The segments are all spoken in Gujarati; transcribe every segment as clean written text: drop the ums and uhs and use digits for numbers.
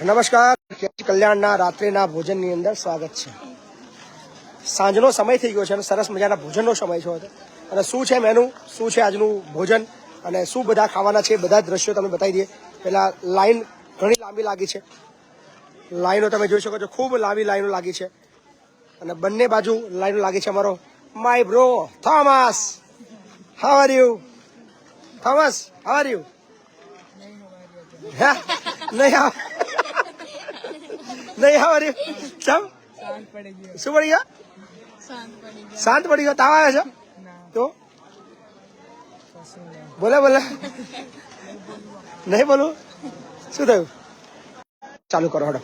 નમસ્કાર, કલ્યાણના રાત્રિના ભોજનની અંદર સ્વાગત છે. સાંજનો સમય થઈ ગયો છે અને સરસ મજાના ભોજનનો સમય છે. અને શું છે મેનુ, શું છે આજનું ભોજન અને શું બધા ખાવાના છે, બધા દ્રશ્યો તમને બતાવી દઈએ. પહેલા લાઈન ઘણી લાંબી લાગી છે. લાઈનો તમે જોઈ શકો છો, ખૂબ લાંબી લાઈનો લાગી છે અને બંને બાજુ લાઈનો લાગી છે. અમારો my bro Thomas, how are you? Thomas, how are you? નહીં નહીં હાઉ આર યુ? શું પડી ગયો? શાંત પડી ગયો? તાવ આવે છે તો બોલે બોલે નહીં બોલું? શું થયું? ચાલુ કરો હડો.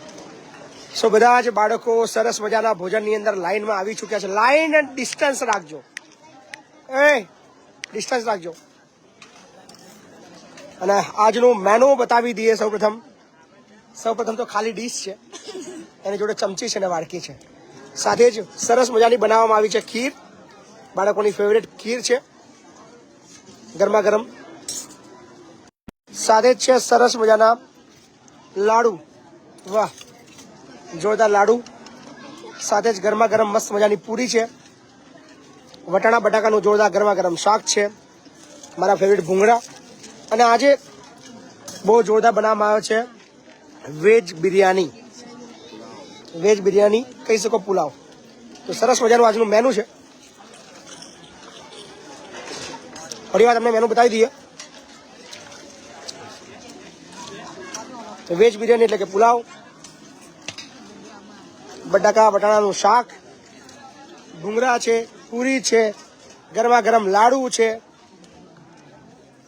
સો બધા જ બાળકો સરસ મજાના ભોજનની અંદર લાઈનમાં આવી ચૂક્યા છે. લાઈન એન્ડ ડિસ્ટન્સ રાખજો, ડિસ્ટન્સ રાખજો. અને આજનું મેનુ બતાવી દઈએ. સૌપ્રથમ તો ખાલી ડીશ છે, એની જોડે ચમચી છે અને વાડકી છે. સાથે જ સરસ મજાની બનાવવામાં આવી છે ખીર, બાળકોની ફેવરેટ ખીર છે, ગરમા ગરમ. સાથે જ છે સરસ મજાના લાડુ, વાહ જોરદાર લાડુ. સાથે જ ગરમા ગરમ મસ્ત મજાની પૂરી છે. વટાણા બટાકાનું જોરદાર ગરમા ગરમ શાક છે, મારા ફેવરેટ ભૂંગળા. અને આજે બહુ જોરદાર બનાવવામાં આવે છે વેજ બિરયાની. વેજ બિરયાની કહી શકો, પુલાવ. તો સરસ મજાનું આજનું મેનુ છે. ફરી વાર તમને મેનુ બતાવી દઈએ. તો વેજ બિરયાની એટલે કે પુલાવ, બટાકા વટાણાનું શાક, ભૂંગળા છે, પૂરી છે, ગરમા ગરમ લાડુ છે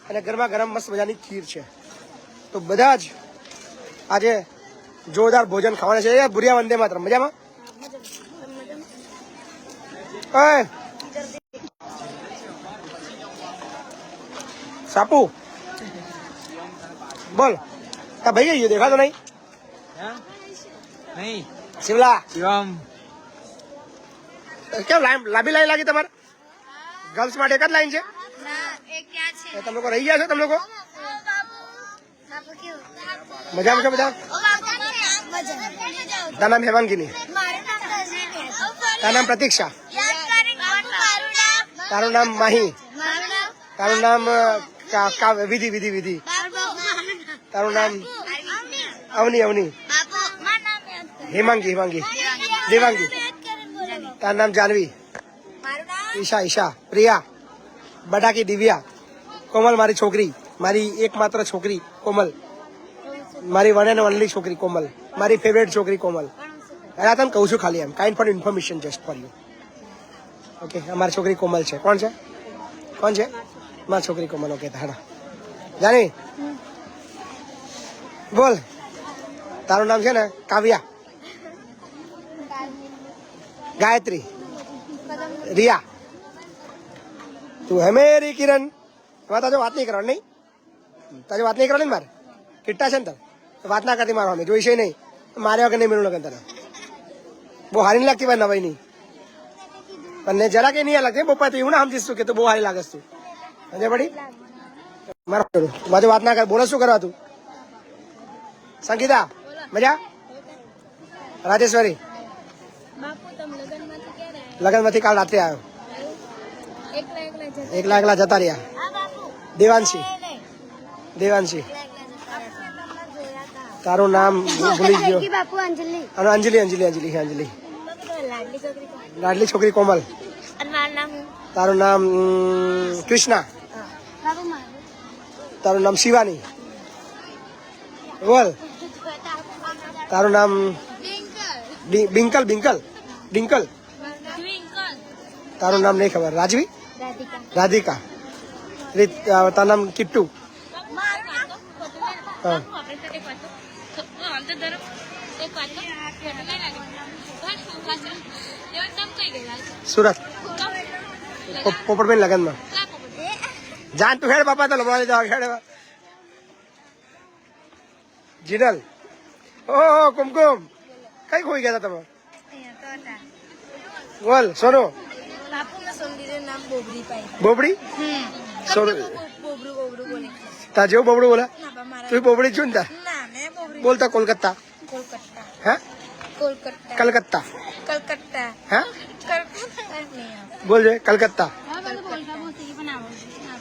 અને ગરમા ગરમ મસ્ત મજાની ખીર છે. તો બધા જ આજે જોરદાર ભોજન ખાવાના છે. ભુરિયા વંદે માતરમ. મજામાં? સાપુ બોલ. ભાઈ ગયો દેખાતો નહીં? શિવલા કેમ લાંબી લાઈન લાગી તમારે? ગર્લ્સ માટે એક જ લાઈન છે? તમે લોકો રહી ગયા છો? તમે લોકો મજામાં છો બધા? તારું નામ હેમાંગીની, તારું નામ પ્રતીક્ષા, તારું નામ માહી, તારું નામ વિધિ વિધિ વિધિ, તારું નામ અવની, હેમાંગી, દેવાંગી, તારું નામ જાનવી, ઈશા, પ્રિયા, બટાકી દિવ્યા, કોમલ મારી છોકરી, મારી એકમાત્ર છોકરી કોમલ, મારી વન એન્ડ ઓનલી છોકરી કોમલ, મારી ફેવરેટ છોકરી કોમલ. અરે તને કહું છું ખાલી એમ, kind for information just for you. Okay, અમારી છોકરી કોમલ છે. કોણ છે? મારી છોકરી કોમલ. ઓકે, તારા જાની બોલ. તારું નામ છે ને કાવ્યા, ગાયત્રી, રિયા. તું હે મેરી કિરણ. તાજો વાત નહીં કરવાની, નહીં તાજો વાત નહીં કરવાની. મારે કિટ્ટા છે ને તાર વાત ના કરતી મારો. અમે જોઈશે નહીં મારે વગર નહીં મેળવું લગન. તને બહુ હારી નહીં લાગતી ભાઈ નવાઈ નહીં. અને જરા કઈ નહીં લાગતી પપ્પા. તો એવું ના સમજીશ તું કે તું બહુ હારી લાગસ તું. સમજે પડી? મારો બાજુ વાત ના કર. બોલો શું કરવા તું? સંગીતા મજા? રાજેશ્વરી લગનમાંથી કાલ રાત્રે આવ્યો. એકલા જતા રહ્યા. દેવાંશી, તારું નામ ભૂલી ગયો. અંજલિ, લાડલી છોકરી કોમલ. તારું નામ કૃષ્ણા, તારું નામ શિવાની. બોલ. તારું નામ ડિંકલ. તારું નામ નહીં ખબર. રાજવી, રાધિકા. તારું નામ કિટ્ટુ. હા. સુરત પોપટભાઈ લગનમાં. જાન તું હેડ બાપા. તો લમવા લીધા હેડ. જીનલ. ઓહો કુમકુમ, કઈ ખોઈ ગયા હતા તમે? બોલ સોનો. બોબડી? તા જેવું બોબડું બોલા? તું બોબડી છું ને તા? બોલતા કોલકાતા. कोलकाता हैं कोलकाता कलकत्ता कलकत्ता हैं कलकत्ता नहीं आता बोल जे कलकत्ता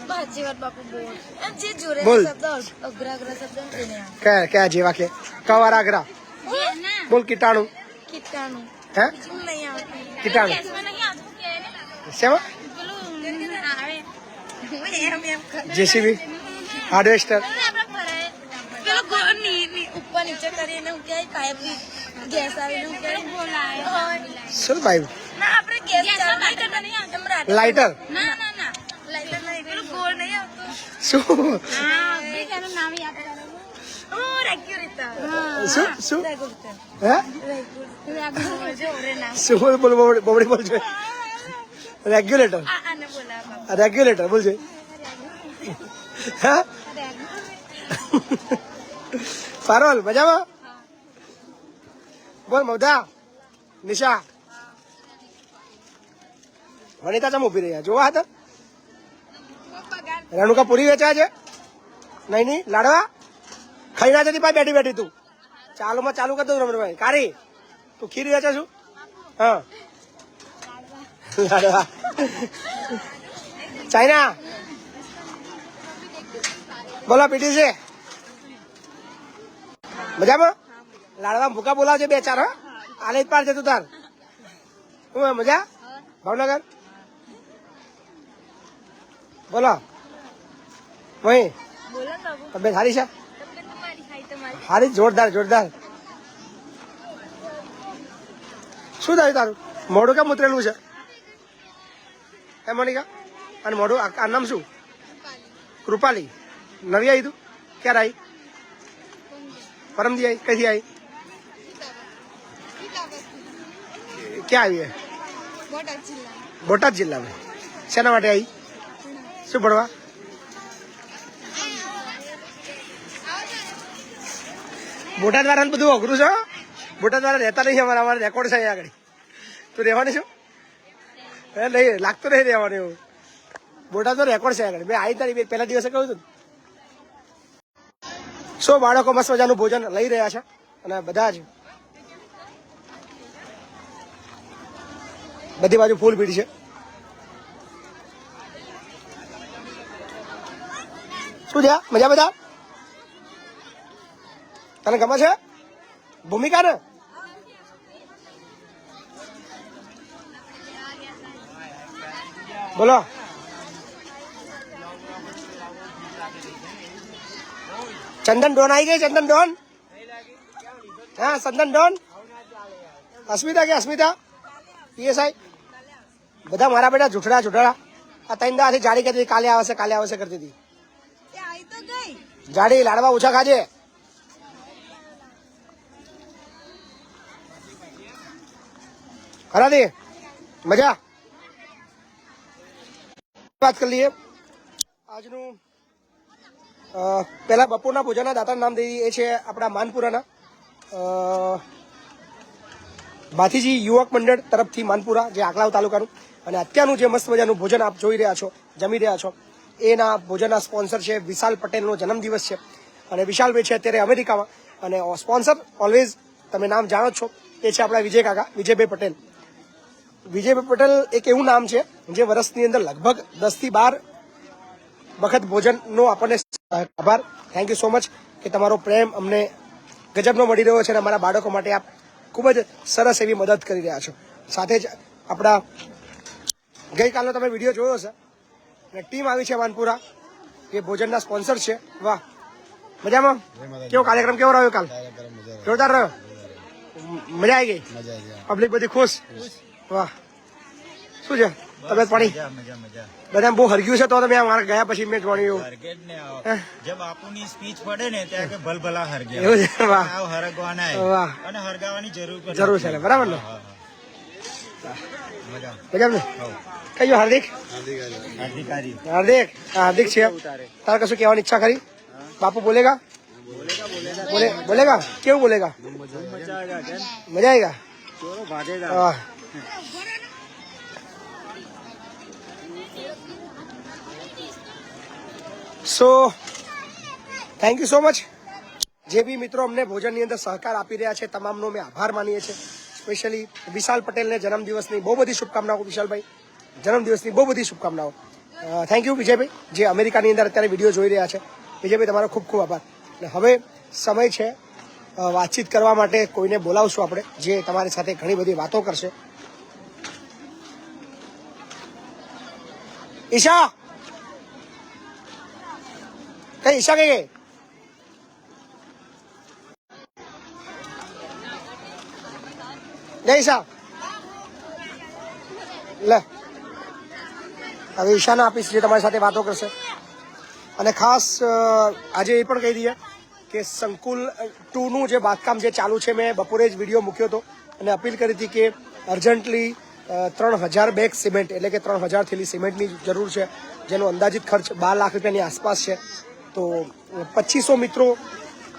भाजीवर बापू बोल जे जोरे बोल. शब्द अग्रा अग्रा शब्द ते नहीं आता क्या क्या जेवा के कवारा गरा ये ना बोल कीटाणु कीटाणु हैं नहीं आता कीटाणु इसमें नहीं आता सेवा जेसीबी हार्वेस्टर પેલો ઉપર નીચે કરીને હું ક્યાંય કાયમ ગેસ આવીને હું ક્યાંય બોલાય શું ભાઈ ના આપણે ગેસ ચાલુ નહીં કરતા નહીં આવતો લાઇટર ના ના ના લાઈટર નહીં પેલું ગોળ નહીં આવતો શું હા બે તેનું નામ યાદ કરો ઓ રેગ્યુલેટર શું શું રેગ્યુલેટર હે રેગ્યુલેટર જો રે નામ શું બોલ બબડી બોલ છે રેગ્યુલેટર આને બોલાવા રેગ્યુલેટર બોલ છે હા પારોલ મજામાં બોલ મૌદા નિશા વનિતા ચમ ઉભી રહ્યા જોવા હતા રેણુકા પૂરી વેચાય છે નહીં નહીં લાડવા ખાઈ ના જતી પાછી બેઠી બેઠી તું ચાલુમાં ચાલુ કરી દઉં રમણભાઈ કારી તું ખીર વેચે છું હા લાડવા ચાઇના બોલો પીટી છે મજામાં લાડવા ભૂકા બોલાવજે બે ચાર હા આલે જ પાર છે તું તાર હું મજા ભાવનગર બોલો વહી બોલો બાબુ તબિયત સારી છે તબિયત તમારી ખાઈ તમારી સારી જોરદાર જોરદાર શું થયું તારું મોઢું કેમ ઉતરેલું છે હે મોનિકા અને મોઢું આ નામ શું કૃપાલી નવી આવી તું ક્યારે આવી પરમદી આવી કઈથી આવી ક્યાં આવી બોટાદ જિલ્લામાં શેના માટે આવી શું ભણવા બોટાદ વાળાને બધું અઘરું છે બોટાદ વાળા રહેતા નહીં અમારે રેકોર્ડ છે અહીંયા આગળ તું રહેવાની શું હે નહીં લાગતું નહીં રહેવાનું એવું બોટાદનો રેકોર્ડ છે આગળ મેં આવી તારી પહેલા દિવસે કહ્યું હતું સો બાળકો મસ્ત મજાનું ભોજન લઈ રહ્યા છે અને બધા જ બધી બાજુ ફૂલ ભીડ છે શું છે મજા બધા તને ગમે છે ભૂમિકા ને બોલો ચંદન ડોન આવી ગઈ ચંદન ડોન હા ચંદન ડોન અસ્મિતા કે અસ્મિતા પીએસઆઈ બધા મારા બેટા જૂઠડા જૂઠડા આ ત્રણ દાથી જાડી કરતી કાલે આવશે કરતી હતી જાડી લાડવા ઓછા ખાજે ખરા દે મજા વાત કરી લઈએ આજનું પહેલા બપોરના ભોજનના દાતાનું નામ દઈ એ છે આપણા માનપુરાના ભાથીજી યુવક મંડળ તરફથી માનપુરા જે આકલાવ તાલુકાનું અને અત્યારનું જે મસ્ત મજાનું ભોજન આપ જોઈ રહ્યા છો જમી રહ્યા છો એના ભોજનના સ્પોન્સર છે વિશાલ પટેલનો જન્મદિવસ છે અને વિશાલભાઈ છે અત્યારે અમેરિકામાં અને સ્પોન્સર ઓલવેઝ તમે નામ જાણો જ છો એ છે આપણા વિજયભાઈ પટેલ વિજયભાઈ પટેલ એક એવું નામ છે જે વર્ષની અંદર લગભગ 10 થી 12 વખત ભોજનનો આપણને આભાર થેન્ક યુ સો મચ કે તમારો પ્રેમ અમને ગજબનો મળી રહ્યો છે અને અમારા બાળકો માટે આપ ખૂબ જ સરસ એવી મદદ કરી રહ્યા છો સાથે જ આપણા ગઈકાલનો તમે વિડીયો જોયો છે અને ટીમ આવી છે માનપુરા જે ભોજનના સ્પોન્સર છે વાહ મજામાં કેવો કાર્યક્રમ કેવો રહ્યો કાલ જોરદાર રહ્યો મજા આવી ગઈ પબ્લિક બધી ખુશ વાહ શું છે તબિયત પાણી બધા બહુ હરગ્યું છે તો તમે મારા ગયા પછી મેં જોડ્યું જબ બાપુની સ્પીચ પડે ને ત્યાં કે ભલભલા હરગ્યા એવું છે વાહ હરગવાના વાહ અને હરગાવાની જરૂર છે બરાબર ને મજા ને કયો હાર્દિક હાર્દિક છે તારે કશું કહેવાની ઈચ્છા ખરી બાપુ બોલેગા બોલેગા કેવું બોલેગા મજા આएगा વાહ so thank you so much જે બી મિત્રો અમને ભોજનની અંદર સહકાર આપી રહ્યા છે તમામનો અમે આભાર માનીએ છીએ. સ્પેશિયલી વિશાલ પટેલને જન્મદિવસની બહુ બધી શુભકામનાઓ. વિશાલભાઈ જન્મદિવસની બહુ બધી શુભકામનાઓ. થેન્ક યુ વિજયભાઈ, જે અમેરિકાની અંદર અત્યારે વિડીયો જોઈ રહ્યા છે. વિજયભાઈ તમારો ખૂબ ખૂબ આભાર. અને હવે સમય છે વાતચીત કરવા માટે. કોઈને બોલાવશું આપણે, જે તમારી સાથે ઘણી બધી વાતો કરશે. ઈશા કઈ ઈશા કઈ ગઈ? ઈશા લે, હવે ઈશાને આપીશ, જે તમારી સાથે વાતો કરશે. અને ખાસ આજે એ પણ કહી દઈએ કે સંકુલ 2 નું જે બાંધકામ જે ચાલુ છે, મેં બપોરે જ વિડીયો મૂક્યો હતો અને અપીલ કરી હતી કે અર્જન્ટલી 3000 બેગ સિમેન્ટ, એટલે કે 3000 થેલી સિમેન્ટની જરૂર છે, જેનો અંદાજિત ખર્ચ 12 લાખ રૂપિયાની આસપાસ છે. તો 2500 મિત્રો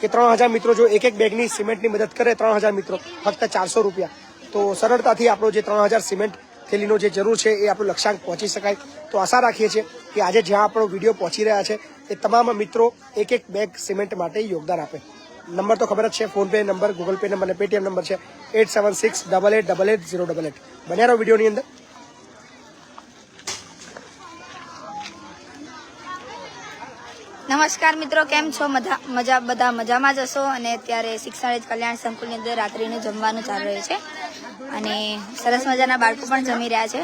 કે 3000 મિત્રો જો એક એક બેગની સિમેન્ટની મદદ કરે, 3000 મિત્રો ફક્ત 400 રૂપિયા, તો સરળતાથી આપણો જે 3000 સિમેન્ટ થેલીનો જે જરૂર છે એ આપણું લક્ષ્યાંક પહોંચી શકાય. તો આશા રાખીએ છીએ કે આજે જ્યાં આપણો વિડીયો પહોંચી રહ્યા છે એ તમામ મિત્રો એક એક બેગ સિમેન્ટ માટે યોગદાન આપે. નંબર તો ખબર જ છે, PhonePe number, Google pay number અને પેટીએમ નંબર છે 8768888088. બન્યા રહો વિડીયોની અંદર. નમસ્કાર મિત્રો, કેમ છો? બધા મજામાં જ હશો. અને અત્યારે શિક્ષણ કલ્યાણ સંકુલની અંદર રાત્રિનું જમવાનું ચાલી રહ્યું છે અને સરસ મજાના બાળકો પણ જમી રહ્યા છે.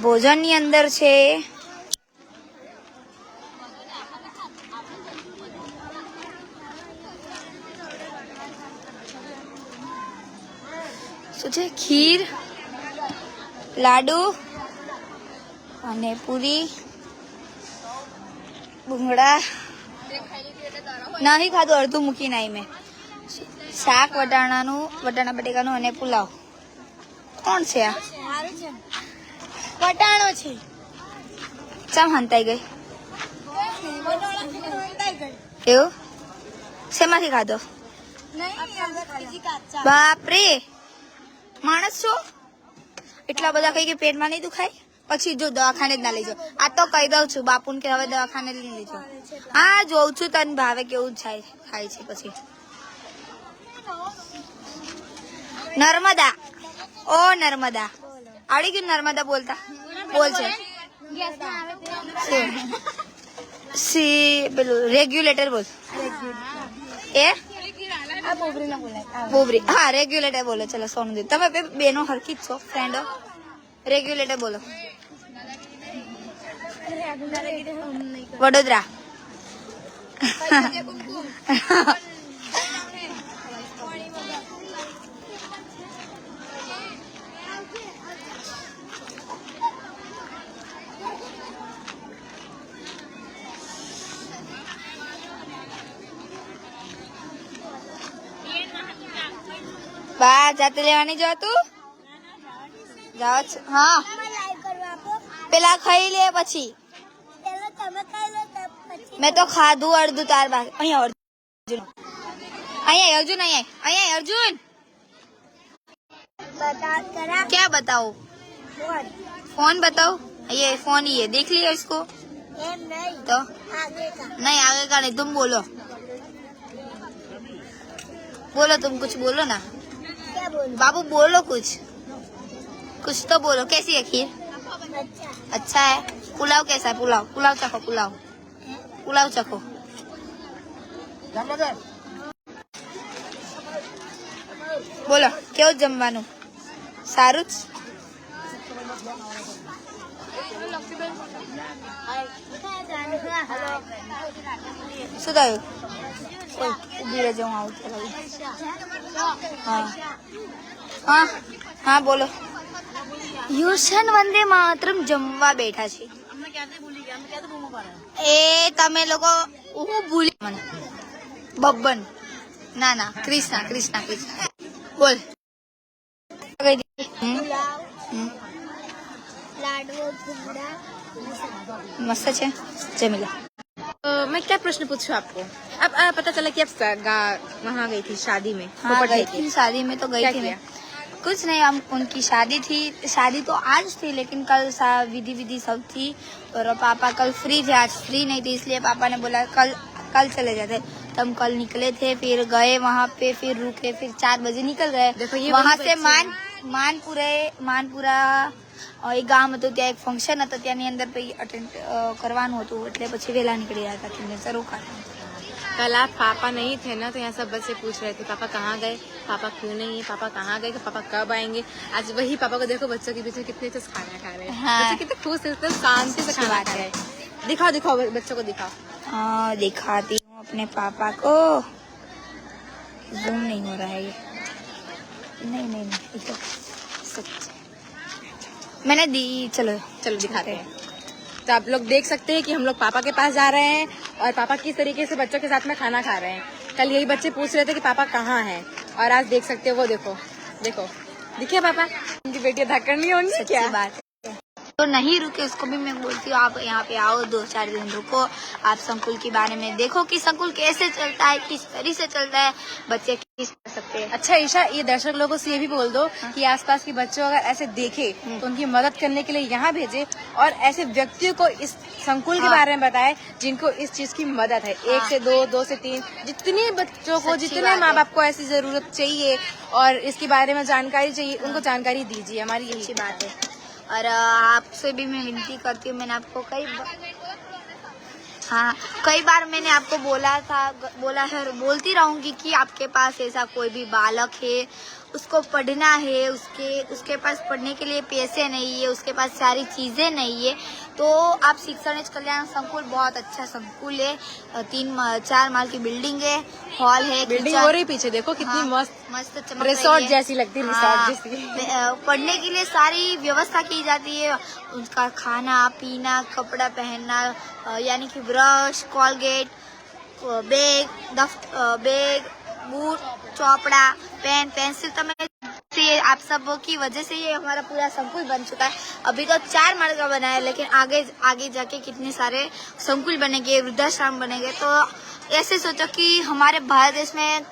ભોજનની અંદર છે શું છે? ખીર, લાડુ અને પૂરી, ભૂંગળા નહીં ખાધું, અડધું મૂકીને આવી મેં. શાક વટાણા બટેકાનું અને પુલાવ. કોણ છે આ? વટાણો છે. ચમ હંતાઈ ગઈ એવું? શેમાંથી ખાધો? બાપરે, માણસ છો? એટલા બધા કઈ કે પેટમાં નહીં દુખાય? પછી જો દવાખાને જ ના લઈ જાઓ. આ તો કહી દઉં છું બાપુને કે હવે દવાખાને જ લઈ જાઓ. હા, જોઉં છું તને ભાવે કેવું થાય છે. પછી નર્મદા, ઓ નર્મદા, આવડી ગયું નર્મદા બોલતા? બોલ છે પેલું રેગ્યુલેટર બોલ. એ બોબરી, હા રેગ્યુલેટર બોલો. ચલો સોનું દે. તમે બેનો હરખી જ છો, ફ્રેન્ડો. રેગ્યુલેટર બોલો. વડોદરા. બા જાતે લેવાની જો તું જાવ છો? હા, પેલા ખાઈ લે પછી. મેં તો ખાધું અડધું, તાર બાકી. અહીંયા અર્જુન, અહીંયા અર્જુન. क्या बताओ? फोन बताओ. ये फोन ही है, देख लिया इसको? तो नहीं आगे का नहीं, तुम बोलो. तुम कुछ बोलो ना. बाबू बोलो कुछ तो बोलो. कैसी है खीर? अच्छा है. पुलाव कैसा है? पुलाव चखो. पुलाव चखो. બોલો કેવું જમવાનું? સારું જ. શું થયું? ઉભી રહેજો, હું આવું. હા બોલો. યુશન વંદે માતરમ જમવા બેઠા છે. એ તમે લોકો હું ભૂલી મને બબ્બન. ના કૃષ્ણા બોલ. मस्त है जमीला. मैं क्या प्रश्न पूछूं आपको? अब पता चला कि आप वहाँ गई थी शादी में. हाँ, गई थी शादी में तो गई थी मैं. कुछ नहीं, हम उनकी शादी थी, शादी तो आज थी लेकिन कल विधि सब थी और पापा कल फ्री थे, आज फ्री नहीं थे, इसलिए पापा ने बोला कल चले जाते। तो हम कल निकले थे, फिर गए वहाँ पे, फिर रुके, फिर 4 बजे निकल गए। देखो ये वहाँ बड़ी से बच्ची માનપુરા એક ગામ હતું, ત્યાં એક ફંક્શન હતું, ત્યાંની અંદર અટેન્ડ કરવાનું હતું, એટલે પછી વહેલા નીકળી ગયા હતા કે રોકાતા। कल आप पापा नहीं थे ना, तो यहाँ सब बच्चे पूछ रहे थे पापा कहाँ गए, पापा क्यों नहीं है, पापा कहाँ गए, पापा कब आएंगे। आज वही पापा को देखो, बच्चों के बीच में कितने अच्छे खाना खा रहे हैं। हाँ। बच्चे कितने खुश हैं, एकदम शांति से खाना खा रहे हैं। दिखाओ बच्चों को दिखाओ। दिखाती हूँ अपने पापा को, जूम नहीं हो रहा है ये, नहीं तो सच मैंने दी। चलो दिखाते हैं। तो आप लोग देख सकते हैं कि हम लोग पापा के पास जा रहे हैं और पापा किस तरीके से बच्चों के साथ में खाना खा रहे हैं। कल यही बच्चे पूछ रहे थे कि पापा कहाँ हैं, और आज देख सकते हो वो देखो दिखे पापा, उनकी बेटी धक्कड़ नहीं होनी सच्ची क्या बात है। तो नहीं रुके, उसको भी मैं बोलती हूँ आप यहाँ पे आओ, 2-4 दिन रुको, आप संकुल के बारे में देखो कि संकुल कैसे चलता है, किस तरीके से चलता है, बच्चे किस कर सकते हैं। अच्छा ईशा, ये दर्शक लोगों से ये भी बोल दो कि आसपास के बच्चों अगर ऐसे देखे तो उनकी मदद करने के लिए यहाँ भेजे, और ऐसे व्यक्तियों को इस संकुल के बारे में बताए जिनको इस चीज की मदद है। 1 से 2, 2 से 3, जितने बच्चों को, सच्ची जितने बात माँ है। बाप को ऐसी जरूरत चाहिए और इसके बारे में जानकारी चाहिए, उनको जानकारी दीजिए, हमारी यही अच्छी बात है। और आपसे भी मैं विनती करती हूँ, मैंने आपको कई बार मैंने आपको बोला है, बोलती रहूंगी कि आपके पास ऐसा कोई भी बालक है, उसको पढ़ना है, उसके पास पढ़ने के लिए पैसे नहीं है, उसके पास सारी चीजें नहीं है, तो आप शिक्षा निज कल्याण संकुल बहुत अच्छा संकुल है। 3-4 माल की बिल्डिंग है, हॉल है, बिल्डिंग हो रही पीछे देखो कितनी मस्त चमक रिसोर्ट रही है। जैसी लगती है, रिसोर्ट जैसी। पढ़ने के लिए सारी व्यवस्था की जाती है, उनका खाना पीना, कपड़ा पहनना, यानी कि ब्रश, कोलगेट, बैग, बूट, चौपड़ा, पेन, पेंसिल, से आप सब की वजह से ये हमारा पूरा संकुल बन चुका है। अभी तो 4 माल का बना है, लेकिन आगे जाके कितने सारे संकुल बनेंगे, वृद्धाश्रम बनेंगे। तो ऐसे सोचो कि हमारे भारत देश में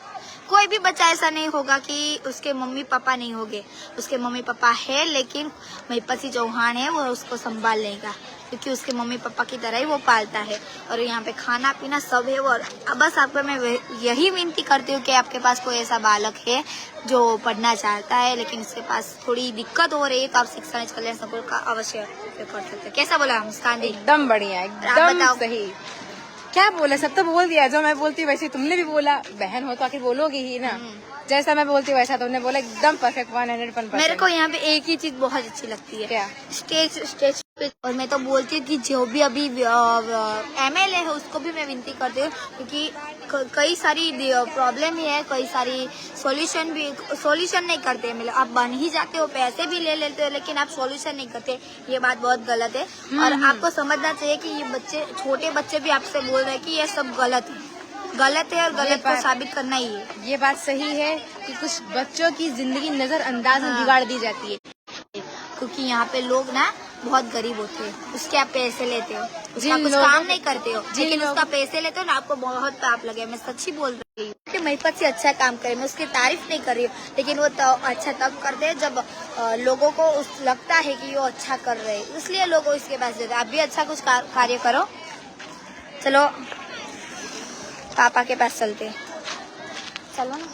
कोई भी बच्चा ऐसा नहीं होगा कि उसके मम्मी पापा नहीं होंगे। उसके मम्मी पापा है, लेकिन महिपत सिंह चौहान है, वो उसको संभाल लेगा, क्योंकि उसके मम्मी पापा की तरह ही वो पालता है। और यहाँ पे खाना पीना सब है। और बस आपको मैं यही विनती करती हूँ कि आपके पास कोई ऐसा बालक है जो पढ़ना चाहता है, लेकिन उसके पास थोड़ी दिक्कत हो रही है, तो आप शिक्षा निज कल्याण संकुल का अवश्य उपयोग कर सकते हैं। कैसा बोला मुस्कान दी? एकदम बढ़िया, एकदम सही। क्या बोला, सब तो बोल दिया, जो मैं बोलती वैसे तुमने भी बोला। बहन हो तो आखिर बोलोगी ही ना, जैसा मैं बोलती वैसा तुमने बोला, एकदम परफेक्ट 100%। मेरे को यहाँ पे एक ही चीज बहुत अच्छी लगती है, क्या? स्टेज पे। और मैं तो बोलती हूँ कि जो भी अभी MLA है उसको भी मैं विनती करती हूँ, क्योंकि कई सारी प्रॉब्लम ही है, कई सारी सॉल्यूशन नहीं करते। मतलब आप बन ही जाते हो, पैसे भी ले लेते हो, लेकिन आप सॉल्यूशन नहीं करते, ये बात बहुत गलत है। और आपको समझना चाहिए कि ये छोटे बच्चे भी आपसे बोल रहे हैं कि ये सब गलत है, और गलत को साबित करना ही है। ये बात सही है कि कुछ बच्चों की जिंदगी नजरअंदाज में बिगाड़ दी जाती है, क्योंकि यहाँ पे लोग ना बहुत गरीब होते हैं, उसके आप पैसे लेते हो, उसका कुछ काम नहीं करते हो, लेकिन उसका पैसे लेते हो ना, आपको बहुत पाप लगे। मैं सच्ची बोल रही हूँ कि महिपत से अच्छा काम करे, मैं उसकी तारीफ नहीं कर रही हूँ, लेकिन वो अच्छा तब करते हैं जब लोगों को लगता है कि वो अच्छा कर रहे हैं, इसलिए लोग इसके पास देते हैं। आप भी अच्छा कुछ कार्य करो। चलो पापा के पास चलते हैं, चलो ना।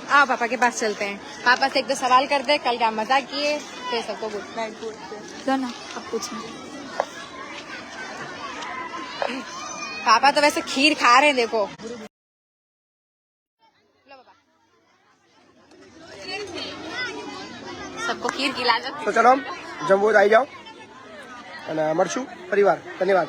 आओ पापा के पास चलते हैं, पापा से 1-2 सवाल करते हैं, कल क्या मजा किए, फिर सबको गुड नाइट बोलते हैं। लो ना, अब पूछना। पापा तो वैसे खीर खा रहे हैं, देखो। सबको खीर खिला दो। तो चलो हम जम्मू आई जाओ અને મળશું પરિવાર. ધન્યવાદ.